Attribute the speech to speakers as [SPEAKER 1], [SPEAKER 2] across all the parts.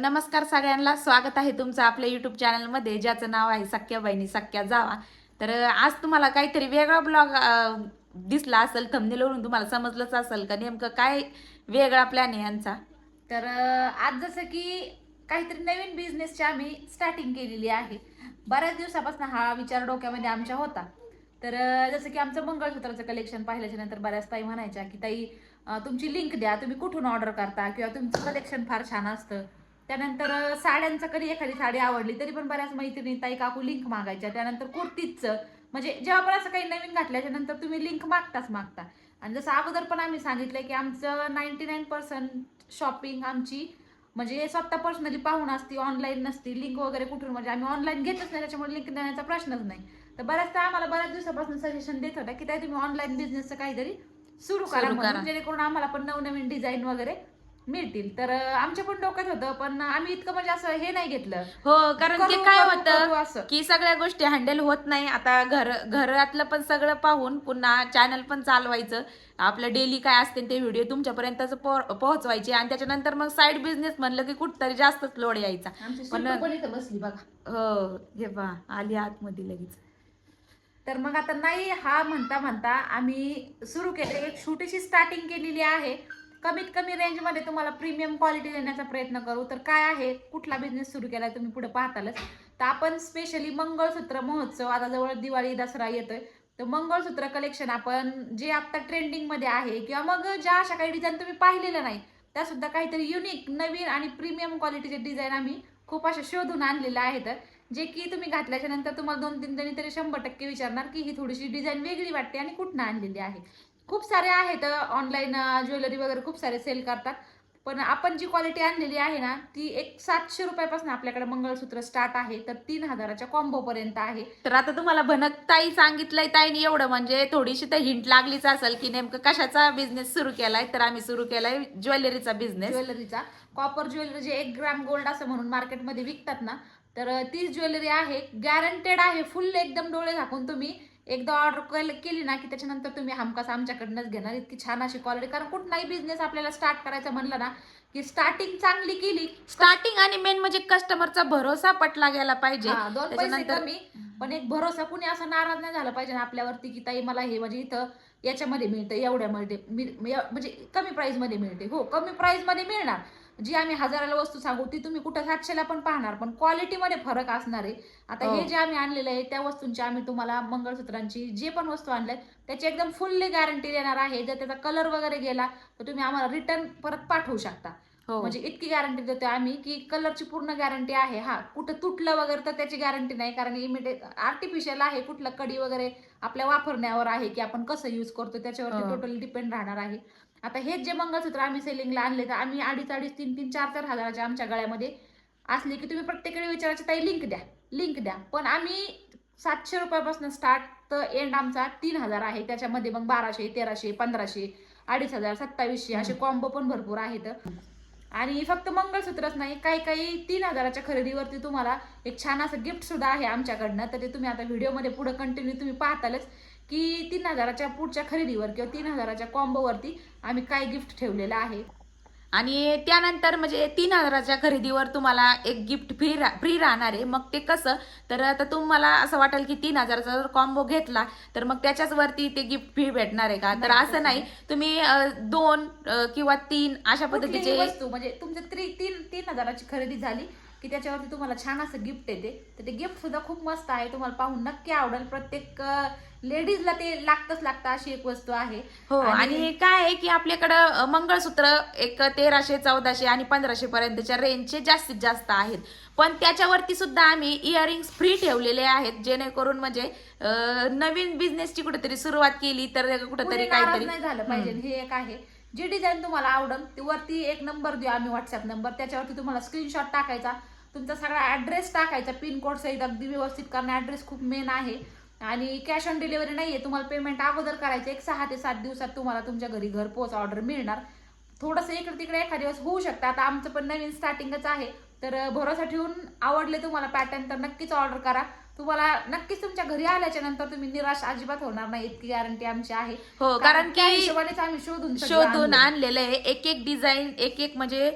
[SPEAKER 1] नमस्कार सगळ्यांना, स्वागत आहे तुमचं आपल्या यूट्यूब चॅनलमध्ये ज्याचं नाव आहे सख्या बहिणी सख्या जावा. तर आज तुम्हाला काहीतरी वेगळा ब्लॉग दिसला असेल, थंबनेलवरून तुम्हाला समजलंच असेल का नेमकं काय वेगळा प्लॅन आहे यांचा.
[SPEAKER 2] तर आज जसं की काहीतरी नवीन बिझनेसची आम्ही स्टार्टिंग केलेली आहे. बऱ्याच दिवसापासून हा विचार डोक्यामध्ये आमच्या होता. तर जसं की आमचं मंगळसूत्राचं कलेक्शन पाहिल्याच्या नंतर बऱ्याच ताई म्हणायच्या की ताई तुमची लिंक द्या, तुम्ही कुठून ऑर्डर करता किंवा तुमचं कलेक्शन फार छान असतं. त्यानंतर साड्यांचं कधी एखादी साडी आवडली तरी पण बऱ्याच मैत्रिणी ताई काकू लिंक मागायच्या. त्यानंतर कुर्तीचं म्हणजे जेव्हा पण असं काही नवीन घातल्याच्या नंतर तुम्ही लिंक मागता. आणि जसं अगोदर पण आम्ही सांगितलंय की आमचं 99% शॉपिंग आमची म्हणजे स्वतः पर्सनली पाहून असती, ऑनलाईन नसती. लिंक वगैरे कुठून म्हणजे आम्ही ऑनलाईन घेतच नाही, त्याच्यामुळे लिंक देण्याचा प्रश्नच नाही. तर बऱ्याचदा आम्हाला बऱ्याच दिवसापासून सजेशन देत होता की ताई तुम्ही ऑनलाईन बिझनेसचं काहीतरी सुरू करा म्हणून, जेणेकरून आम्हाला पण नवनवीन डिझाईन वगैरे मिळतील. तर आमच्या पण डोक्यात होतं, पण आम्ही इतकं म्हणजे असं हे नाही घेतलं.
[SPEAKER 1] हो, कारण की
[SPEAKER 2] करू
[SPEAKER 1] काय
[SPEAKER 2] करू करू
[SPEAKER 1] होतं
[SPEAKER 2] असं.
[SPEAKER 1] की सगळ्या गोष्टी हँडल होत नाही. आता घरातलं पण सगळं पाहून पुन्हा चॅनल पण चालवायचं, आपलं डेली काय असते ते व्हिडिओ तुमच्यापर्यंत पोहोचवायचे, आणि त्याच्यानंतर मग साईड बिझनेस म्हणलं की कुठतरी जास्तच लोड यायचा.
[SPEAKER 2] आमची
[SPEAKER 1] पण
[SPEAKER 2] शिल्पा पण इथं बसली बघा.
[SPEAKER 1] हो, हे पहा आली आतमध्ये लगेच.
[SPEAKER 2] तर मग आता नाही हा म्हणता म्हणता आम्ही सुरू केले, एक छोटीशी स्टार्टिंग केलेली आहे. कमीत कमी रेंजमध्ये तुम्हाला प्रीमियम क्वालिटी देण्याचा प्रयत्न करू. तर काय आहे, कुठला बिझनेस सुरू केलाय तुम्ही पुढे पाहतालच. तर आपण स्पेशली मंगळसूत्र महोत्सव, आता जवळ दिवाळी दसरा येतोय, तर मंगळसूत्र कलेक्शन आपण जे आता ट्रेंडिंगमध्ये आहे किंवा मग ज्या अशा काही डिझाईन तुम्ही पाहिलेल्या नाही त्या सुद्धा काहीतरी युनिक नवीन आणि प्रीमियम क्वालिटीचे डिझाईन आम्ही खूप अशा शोधून आणलेल्या आहेत, जे की तुम्ही घातल्याच्या नंतर तुम्हाला 2-3 जणी तरी 100% विचारणार की ही थोडीशी डिझाईन वेगळी वाटते आणि कुठनं आणलेली आहे. खूप सारे आहेत ऑनलाईन ज्वेलरी वगैरे खूप सारे सेल करतात. पण आपण जी क्वालिटी आणलेली आहे ना, ती एक 700 रुपयापासून आपल्याकडे मंगळसूत्र स्टार्ट आहे, तर 3000च्या कॉम्बो पर्यंत आहे.
[SPEAKER 1] तर आता तुम्हाला भनक ताई सांगितलंय, ताईने एवढं म्हणजे थोडीशी तर हिंट लागलीच असेल की नेमकं कशाचा बिझनेस सुरू केलाय. तर आम्ही सुरू केलाय ज्वेलरीचा बिझनेस.
[SPEAKER 2] ज्वेलरीचा कॉपर ज्वेलरी जे 1 ग्राम गोल्ड असं म्हणून मार्केटमध्ये विकतात ना, तर तीच ज्वेलरी आहे. गॅरंटेड आहे, फुल एकदम डोळे झाकून तुम्ही एकदा ऑर्डर केली ना की त्याच्यानंतर तुम्ही हमखास आमच्याकडनंच घेणार. इतकी छान अशी क्वालिटी, कारण कुठलाही बिझनेस आपल्याला स्टार्ट करायचा म्हणलं ना की स्टार्टिंग चांगली केली,
[SPEAKER 1] स्टार्टिंग आणि मेन म्हणजे कस्टमरचा भरोसा पटला गेला पाहिजे.
[SPEAKER 2] 2 पैसे कमी पण एक भरोसा, कुणी असं नाराज नाही झालं पाहिजे ना आपल्यावरती की ताई मला हे म्हणजे इथं याच्यामध्ये मिळतं, एवढ्यामध्ये म्हणजे कमी प्राइस मध्ये मिळते. हो, कमी प्राइस मध्ये मिळणार. जी आम्ही 1000ला वस्तू सांगू ती तुम्ही कुठं 700ला पण पाहणार, पण क्वालिटीमध्ये फरक असणार आहे. आता हे जे आम्ही आणलेलं आहे त्या वस्तूंची आम्ही तुम्हाला मंगळसूत्रांची जे पण वस्तू आणल्यात त्याची एकदम फुल्ली गॅरंटी देणार आहे. जर त्याचा कलर वगैरे गेला तर तुम्ही आम्हाला रिटर्न परत पाठवू शकता. म्हणजे इतकी गॅरंटी देतोय आम्ही की कलरची पूर्ण गॅरंटी आहे. हा, कुठं तुटलं वगैरे तर त्याची गॅरंटी नाही, कारण इमिडिएट आर्टिफिशियल आहे. कुठलं कडी वगैरे आपल्या वापरण्यावर आहे की आपण कसं यूज करतो त्याच्यावरती टोटली डिपेंड राहणार आहे. आता हेच जे मंगळसूत्र आम्ही सेलिंगला आणले तर आम्ही 2.5-2.5, 3-3, 4-4 हजाराच्या आमच्या गळ्यामध्ये असली की तुम्ही प्रत्येक वेळी विचारायची ताई लिंक द्या. पण आम्ही 700 रुपयापासून स्टार्ट तर एंड आमचा 3000 आहे. त्याच्यामध्ये मग 1200, 1300, 1500, 2500, 2700 असे कॉम्बो पण भरपूर आहेत. आणि फक्त मंगळसूत्रच नाही, काही काही 3000च्या खरेदीवरती तुम्हाला एक छान असं गिफ्ट सुद्धा आहे आमच्याकडनं. तर ते तुम्ही आता व्हिडिओमध्ये पुढे कंटिन्यू तुम्ही पाहतालच की 3000च्या पुढच्या खरेदीवर किंवा 3000च्या कॉम्बोवरती आम्ही काय गिफ्ट ठेवलेलं आहे.
[SPEAKER 1] आणि त्यानंतर म्हणजे 3000च्या खरेदीवर तुम्हाला एक गिफ्ट फ्री राहणार आहे. मग ते कसं, तर आता तुम्हाला असं वाटेल की 3000चा जर कॉम्बो घेतला तर मग त्याच्याच वरती ते गिफ्ट फ्री भेटणार आहे का, तर असं नाही. तुम्ही 2 किंवा 3 अशा पद्धतीचे
[SPEAKER 2] वस्तू म्हणजे तुमचं 3000ची खरेदी झाली की त्याच्यावरती तुम्हाला छान असं गिफ्ट येते. तर ते गिफ्ट सुद्धा खूप मस्त आहे, तुम्हाला पाहून नक्की आवडेल. प्रत्येक लेडीजला ते लागतं अशी एक वस्तू आहे.
[SPEAKER 1] हो, आणि काय आहे की आपल्याकडं मंगळसूत्र एक 1300, 1400 आणि 1500 पर्यंतच्या रेंजचे जास्तीत जास्त आहेत. पण त्याच्यावरती सुद्धा आम्ही इयरिंग्स फ्री ठेवलेले आहेत, जेणेकरून म्हणजे नवीन बिझनेसची कुठेतरी सुरुवात केली तर कुठेतरी काहीतरी
[SPEAKER 2] नाही झालं पाहिजे. हे एक आहे, जी डिझाईन तुम्हाला आवडेल ती वरती एक नंबर देऊ आम्ही, व्हॉट्सअप नंबर, त्याच्यावरती तुम्हाला स्क्रीनशॉट टाकायचा, तुमचा सगळा ऍड्रेस टाकायचा, पिनकोड सहित अगदी व्यवस्थित, कारण ऍड्रेस खूप मेन आहे. आणि कॅश ऑन डिलिव्हरी नाहीये, तुम्हाला पेमेंट अगोदर करायचं. एक 6 ते 7 दिवसात तुम्हाला तुमच्या घरी घरपोच ऑर्डर मिळणार. थोडंसं इकडे तिकडे एखाद दिवस होऊ शकतं, आता आमचं पण नवीन स्टार्टिंगच आहे. तर भरोसा ठेवून आवडले तुम्हाला पॅटर्न तर नक्कीच ऑर्डर करा. तुम्हाला नक्कीच तुमच्या घरी आल्याच्या नंतर तुम्ही निराश अजिबात होणार नाही, इतकी गॅरंटी आमची आहे.
[SPEAKER 1] हो, कारण की
[SPEAKER 2] हिशोबानेच आम्ही
[SPEAKER 1] शोधून आणलेलं आहे. एक एक डिझाईन, एक एक म्हणजे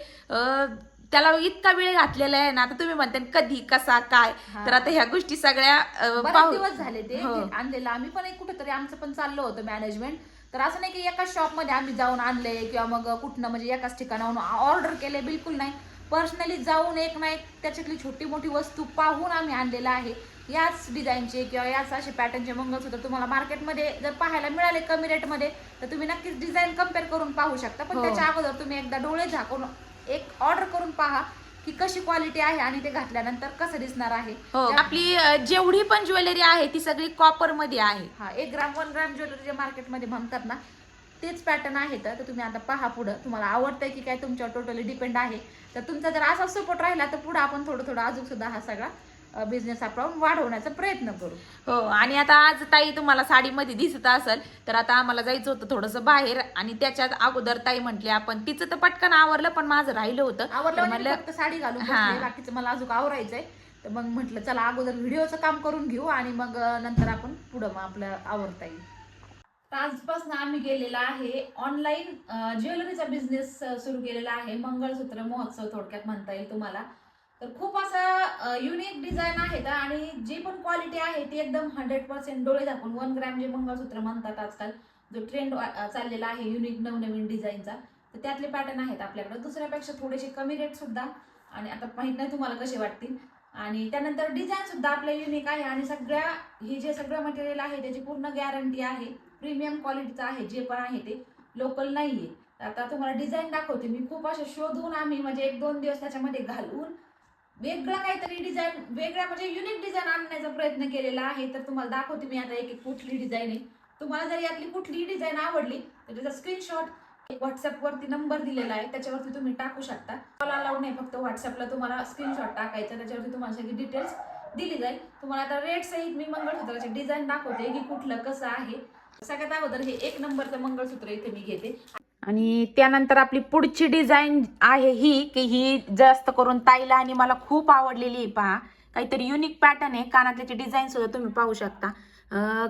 [SPEAKER 1] त्याला इतका वेळ घातलेला आहे ना, आता तुम्ही म्हणता कधी कसा काय, तर आता ह्या गोष्टी सगळ्या
[SPEAKER 2] बरेच दिवस झाले ते
[SPEAKER 1] हो.
[SPEAKER 2] आणलेलं. आम्ही पण एक कुठेतरी आमचं पण चाललं होतं मॅनेजमेंट. तर असं नाही की एकाच शॉपमध्ये आम्ही जाऊन आणले किंवा मग कुठनं म्हणजे एकाच ठिकाणाहून ऑर्डर केले, बिलकुल नाही. पर्सनली जाऊन एक ना एक त्याच्यातली छोटी मोठी वस्तू पाहून आम्ही आणलेलं आहे. याच डिझाईनचे किंवा याच असे पॅटर्नचे मंगळसूत्र तुम्हाला मार्केटमध्ये जर पाहायला मिळाले कमी रेटमध्ये, तर तुम्ही नक्कीच डिझाईन कम्पेअर करून पाहू शकता. पण
[SPEAKER 1] हो.
[SPEAKER 2] त्याच्या अगोदर तुम्ही एकदा डोळे झाकून एक ऑर्डर करून पहा की कशी क्वालिटी आहे आणि ते घातल्यानंतर कसं दिसणार आहे.
[SPEAKER 1] हो, आपली जेवढी पण ज्वेलरी आहे ती सगळी कॉपर मध्ये आहे.
[SPEAKER 2] हा 1 ग्राम 1 ग्राम ज्वेलरी जे मार्केटमध्ये म्हणतात ना, तेच पॅटर्न आहेत. तर तुम्ही आता पहा पुढं तुम्हाला आवडतंय की काय तुमच्यावर टोटली डिपेंड आहे. तर तुमचा जर असा सपोर्ट राहिला तर पुढे आपण थोडं थोडं अजून सुद्धा हा सगळा बिझनेस आपण वाढवण्याचा प्रयत्न करू.
[SPEAKER 1] हो, आणि आता आज ताई तुम्हाला साडीमध्ये दिसत असेल, तर आता आम्हाला जायचं होतं थोडंसं बाहेर, आणि त्याच्यात अगोदर ताई म्हटली आपण, तिचं तर पटकन आवरलं पण माझं राहिलं होतं.
[SPEAKER 2] आवरलं
[SPEAKER 1] तर
[SPEAKER 2] म्हणजे फक्त साडी घालून बसले, बाकीचं मला अजून आवरायचंय. तर मग म्हटलं चला अगोदर व्हिडिओचं काम करून घेऊ आणि मग नंतर आपण पुढं मग आपलं आवरता येईल. आजपासून आम्ही गेलेला आहे ऑनलाईन ज्वेलरीचा बिझनेस सुरू केलेला आहे. मंगळसूत्र महोत्सव थोडक्यात म्हणता येईल तुम्हाला. तर खूप असा युनिक डिझाईन आहेत आणि जी पण क्वालिटी आहे ती एकदम 100% डोळे झाकून 1 ग्रॅम जे मंगळसूत्र म्हणतात आजकाल, जो ट्रेंड चाललेला आहे युनिक नवनवीन डिझाईनचा, तर त्यातले पॅटर्न आहेत आपल्याकडे दुसऱ्यापेक्षा थोडेसे कमी रेट सुद्धा. आणि आता माहित नाही तुम्हाला कसे वाटतील. आणि त्यानंतर डिझाईन सुद्धा आपल्या युनिक आहे आणि सगळ्या हे जे सगळं मटेरियल आहे त्याची पूर्ण गॅरंटी आहे. प्रीमियम क्वालिटीचं आहे, जे पण आहे ते लोकल नाहीये. आता तुम्हाला डिझाईन दाखवते मी. खूप असे शोधून आम्ही म्हणजे 1-2 दिवस त्याच्यामध्ये घालवून वेगळं काहीतरी डिझाईन, वेगळ्या म्हणजे युनिक डिझाईन आणण्याचा प्रयत्न केलेला आहे. तर तुम्हाला दाखवते मी आता एक एक कुठली डिझाईन आहे. तुम्हाला जर यातली कुठलीही डिझाईन आवडली तर त्याचा स्क्रीनशॉट व्हॉट्सअपवरती नंबर दिलेला आहे त्याच्यावरती तुम्ही टाकू शकता. कॉल अलाउड नाही, फक्त व्हॉट्सअपला तुम्हाला स्क्रीनशॉट टाकायचा, त्याच्यावरती तुम्हाला सगळी डिटेल्स दिली जाईल. तुम्हाला आता रेट सहित मी मंगळसूत्राचे डिझाईन दाखवते की कुठलं कसं आहे. सगळ्यात अगोदर हे 1 नंबरचं मंगळसूत्र इथे मी घेते.
[SPEAKER 1] आणि त्यानंतर आपली पुढची डिझाईन आहे ही, की ही जास्त करून ताईला आणि मला खूप आवडलेली आहे. पहा, काहीतरी युनिक पॅटर्न आहे. कानातल्याची डिझाईन सुद्धा तुम्ही पाहू शकता.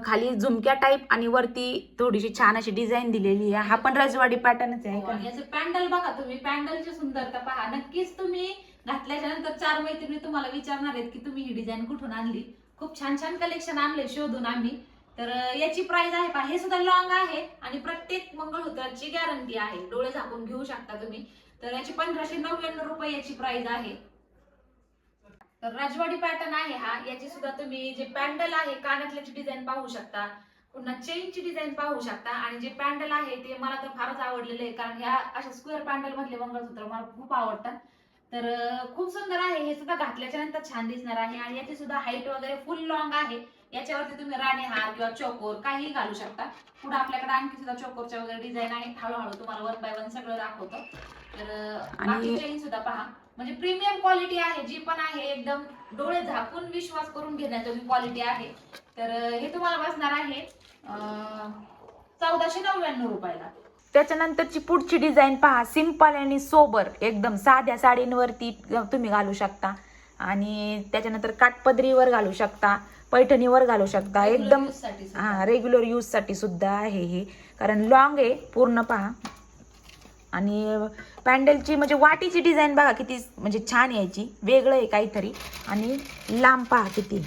[SPEAKER 1] खाली झुमक्या टाईप आणि वरती थोडीशी छान अशी डिझाईन दिलेली आहे. हा पण रजवाडी पॅटर्नच आहे का?
[SPEAKER 2] याचं पॅन्डल बघा तुम्ही, पॅन्डलची सुंदरता पहा. नक्कीच तुम्ही घातल्याच्या नंतर 4 मैत्रिणी तुम्हाला विचारणार आहेत की तुम्ही ही डिझाईन कुठून आणली. खूप छान छान कलेक्शन आणले शोधून आम्ही. तर याची प्राइस आहे पहा, हे सुद्धा लॉंग आहे आणि प्रत्येक मंगळसूत्राची गॅरंटी आहे, डोळे झाकून घेऊ शकता तुम्ही. तर याची 1599 रुपये याची प्राइस आहे. तर राजवाडी पॅटर्न आहे हा. याची सुद्धा तुम्ही जे पॅन्डल आहे कानातल्याची डिझाईन पाहू शकता, पुन्हा चेनची डिझाईन पाहू शकता. आणि जे पॅन्डल आहे ते मला तर फारच आवडलेले आहे, कारण ह्या अशा स्क्वेअर पॅन्डल मधले मंगळसूत्र मला खूप आवडतात. तर खूप सुंदर आहे. हे सुद्धा घातल्याच्या नंतर छान दिसणार आहे. आणि याची सुद्धा हाईट वगैरे फुल लॉंग आहे. याच्यावरती तुम्ही राणी हार किंवा चोकोर काहीही घालू शकता. पुढे आपल्याकडे आणखी सुद्धा चोकोरच्या वगैरे डिझाईन आहे. हळूहळू तुम्हाला 1 बाय 1 सगळं दाखवतं. तर बाकी चेन सुद्धा पहा, म्हणजे प्रीमियम क्वालिटी आहे. जी पण आहे एकदम डोळे झाकून विश्वास करून घेण्याजोगी क्वालिटी आहे. तर हे तुम्हाला बसणार आहे 1499 रुपयाला.
[SPEAKER 1] त्याच्यानंतरची पुढची डिझाईन पहा, सिंपल आणि सोबर, एकदम साध्या साडींवरती तुम्ही घालू शकता. आणि त्याच्यानंतर काठपदरीवर घालू शकता, पैठणीवर घालू शकता. एकदम रेग्युलर यूज साठी सुद्धा आहे हे, कारण लॉंग आहे पूर्ण पहा. आणि पॅन्डलची म्हणजे वाटीची डिझाईन बघा किती म्हणजे छान यायची, वेगळं आहे काहीतरी. आणि लांब पहा किती,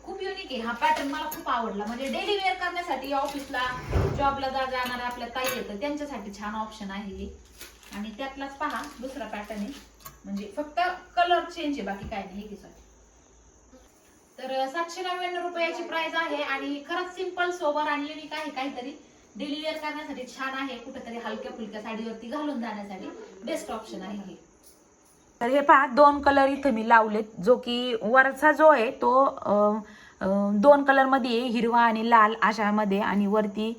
[SPEAKER 2] खूप युनिक आहे हा पॅटर्न. मला खूप आवडला. म्हणजे डेली वेअर करण्यासाठी, ऑफिसला जॉबला जाणाऱ्या आपल्या ताई येतं त्यांच्यासाठी छान ऑप्शन आहे हे. आणि त्यातलाच पहा दुसरा पॅटर्न आहे, म्हणजे फक्त कलर चेंज आहे, बाकी काय नाही. हे तर 799 रुपयाची प्राइस आहे. आणि खरंच सिंपल सोबर आणि युनिक आहे, काहीतरी डेली वेअर करण्यासाठी छान आहे. कुठेतरी हलक्या फुलक्या साडीवरती घालून जाण्यासाठी बेस्ट ऑप्शन आहे हे.
[SPEAKER 1] तर हे पहा 2 कलर इथे मी लावलेत, जो की वरचा जो आहे तो 2 कलर मध्ये आहे, हिरवा आणि लाल अशामध्ये. आणि वरती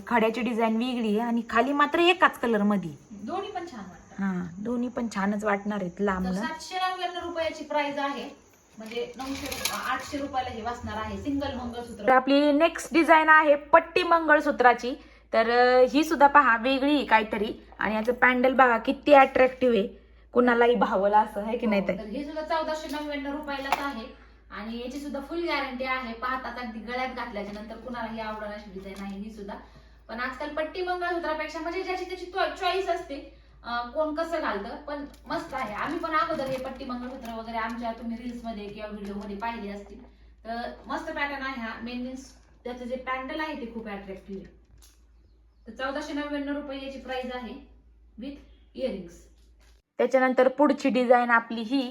[SPEAKER 1] खड्याची डिझाईन वेगळी आहे आणि खाली मात्र एकाच कलर मध्ये.
[SPEAKER 2] दोन्ही पण छान वाटतात.
[SPEAKER 1] हा, दोन्ही पण छानच वाटणार आहेत लांब.
[SPEAKER 2] 799 रुपयाची प्राइस आहे, म्हणजे 800 रुपयाला हे वाचणार आहे सिंगल मंगळसूत्र.
[SPEAKER 1] तर आपली नेक्स्ट डिझाईन आहे पट्टी मंगळसूत्राची. तर ही सुद्धा पहा वेगळी काहीतरी. आणि याचं पॅन्डल बघा किती अट्रॅक्टिव्ह आहे, कुणालाही भावला असं आहे की नाही.
[SPEAKER 2] तर हे सुद्धा 1499 रुपयालाच आहे. आणि याची सुद्धा फुल गॅरंटी आहे. पाहतात अगदी गळ्यात घातल्याच्या नंतर कुणालाही आवडणार अशी डिझाईन आहे ही सुद्धा. पण आजकाल पट्टी मंगळसूत्रापेक्षा म्हणजे ज्याची त्याची चॉईस असते, कोण कसं घालतं, पण मस्त आहे. आम्ही पण अगोदर हे पट्टी मंगळसूत्र वगैरे आमच्या तुम्ही रील्स मध्ये किंवा व्हिडिओ मध्ये पाहिले असतील. तर मस्त पॅटर्न आहे हा. मेन मीन्स त्याचं जे पॅन्डल आहे ते खूप अट्रॅक्टिव्ह आहे. तर 1499 रुपये याची प्राइस आहे विथ इयरिंग्स.
[SPEAKER 1] त्याच्यानंतर पुढची डिझाईन आपली ही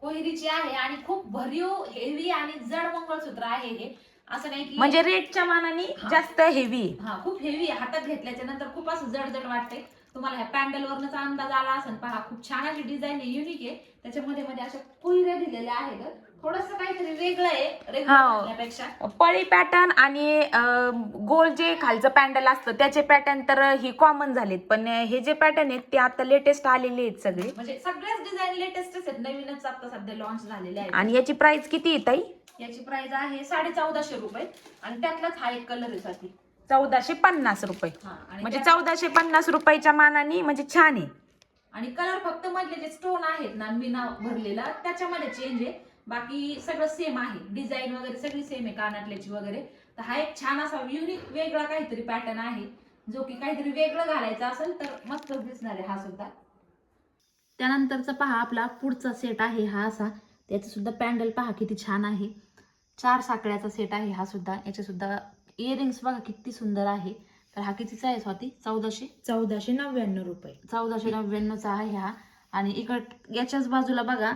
[SPEAKER 2] कोहिरीची आहे आणि खूप भरीव हेवी आणि जड मंगळसूत्र आहे हे. असं नाही की
[SPEAKER 1] म्हणजे रेटच्या मानाने जास्त हेवी.
[SPEAKER 2] हा, खूप हेवी आहे. हातात घेतल्याच्या नंतर खूप असं जड जड वाटते. तुम्हाला ह्या पॅन्डल वरनच अंदाज आला असेल. पहा, खूप छान अशी डिझाईन आहे, युनिक आहे. त्याच्यामध्ये मध्ये अशा कोहिऱ्या दिलेल्या आहेत. थोडस काहीतरी वेगळं आहे रेग्युलरपेक्षा.
[SPEAKER 1] पळी पॅटर्न आणि गोल जे खालचं पॅन्डल असतं त्याचे पॅटर्न तर ही कॉमन झालेत, पण हे जे पॅटर्न आहेत ते आता लेटेस्ट आलेले आहेत सगळे.
[SPEAKER 2] म्हणजे सगळ्याच डिझाईन लेटेस्टच आहेत, नवीनच आता सध्या लॉन्च झालेले आहेत.
[SPEAKER 1] आणि याची प्राइस किती आहे ताई?
[SPEAKER 2] याची प्राइस आहे 1450 रुपये आणि त्यातलाच हा एक कलर आहे साठी
[SPEAKER 1] 1450 रुपये. म्हणजे 1450 रुपयाच्या मानाने म्हणजे छान आहे.
[SPEAKER 2] आणि कलर फक्त मधले जे स्टोन आहेत ना, मीना भरलेला, त्याच्यामध्ये चेंज आहे. बाकी सगळं सेम आहे. डिझाईन वगैरे सगळी सेम आहे कानातल्याची वगैरे. तर हा एक छान असा युनिक वेगळा काहीतरी पॅटर्न आहे, जो की काहीतरी वेगळं घालायचं असेल तर मस्त दिसणार आहे हा सुद्धा. त्यानंतरचा पहा आपला पुढचा सेट आहे हा असा. त्याचं सुद्धा पॅन्डल पहा किती छान आहे. 4 साकळ्याचा सेट आहे हा सुद्धा. याचे सुद्धा इयरिंग्स बघा किती सुंदर आहे. तर हा कितीचा आहे स्वाती?
[SPEAKER 1] 1499 रुपये.
[SPEAKER 2] 1499चा आहे हा. आणि इकड याच्याच बाजूला बघा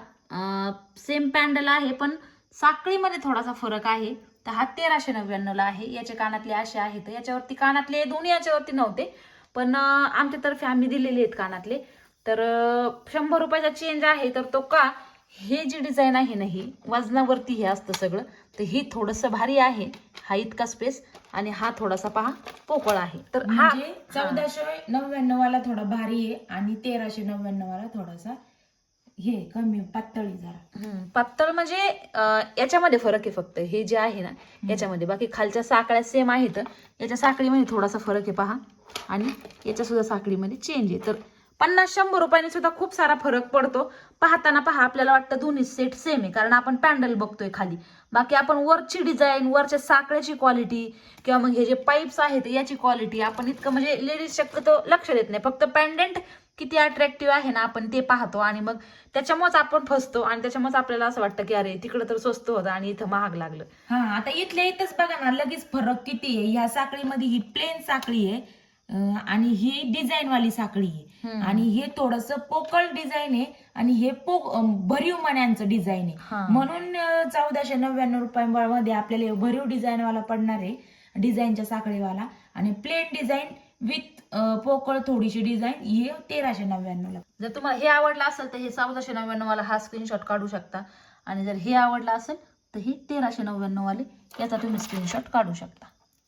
[SPEAKER 2] सेम पॅन्डल आहे, पण साखळीमध्ये थोडासा फरक आहे. तर हा 1399ला आहे. याचे कानातले असे आहेत. याच्यावरती कानातले दोन्ही याच्यावरती नव्हते, पण आमच्यातर्फे आम्ही दिलेले आहेत कानातले. तर 100 रुपयाचा चेंज आहे. तर तो का, हे जी डिझाईन आहे ना ही वजनावरती हे असतं सगळं, तर ही थोडंसं भारी आहे. हा इतका स्पेस आणि हा थोडासा पहा पोकळ आहे. तर हा
[SPEAKER 1] 1499 वाला थोडा भारी आहे आणि 1399 वाला थोडासा हे कमी पातळी जरा.
[SPEAKER 2] पातळ म्हणजे याच्यामध्ये फरक आहे फक्त. हे जे आहे ना याच्यामध्ये, बाकी खालच्या साखळ्या सेम आहेत. याच्या साखळीमध्ये थोडासा फरक आहे पहा, आणि याच्या सुद्धा साखळीमध्ये चेंज आहे. तर 50-100 रुपयांनी सुद्धा खूप सारा फरक पडतो. पाहताना पहा आपल्याला वाटतं दोन्ही सेट सेम आहे, कारण आपण पॅन्डल बघतोय खाली. बाकी आपण वरची डिझाईन, वरच्या साखळ्याची क्वालिटी किंवा मग हे जे पाईप्स आहेत याची क्वालिटी आपण इतकं म्हणजे लेडीज शक्यतो लक्ष देत नाही. फक्त पॅन्डंट किती अट्रॅक्टिव्ह आहे ना आपण ते पाहतो, आणि मग त्याच्यामुळेच आपण फसतो. आणि त्याच्यामुळेच आपल्याला असं वाटतं की अरे तिकडे तर स्वस्त होतं आणि इथं महाग लागलं.
[SPEAKER 1] हा, आता इथल्या इथंच बघा ना लगेच फरक किती आहे. ह्या साखळीमध्ये ही प्लेन साखळी आहे आणि ही डिझाईन वाली साखळी आहे, आणि हे थोडस पोकळ डिझाईन आहे आणि हे भरीव मण्यांचं डिझाईन आहे. म्हणून 1499 रुपयांमध्ये आपल्याला भरीव डिझाईन वाला पडणार आहे, डिझाईनच्या साखळीवाला. आणि प्लेन डिझाईन विथ पोकळ थोडीशी डिझाईन ही 1399 ला.
[SPEAKER 2] जर तुम्हाला हे आवडलं असेल तर हे 1499 वाला हा स्क्रीनशॉट काढू शकता, आणि जर हे आवडलं असेल तर हे 1399 वाले याचा तुम्ही स्क्रीनशॉट काढू शकता.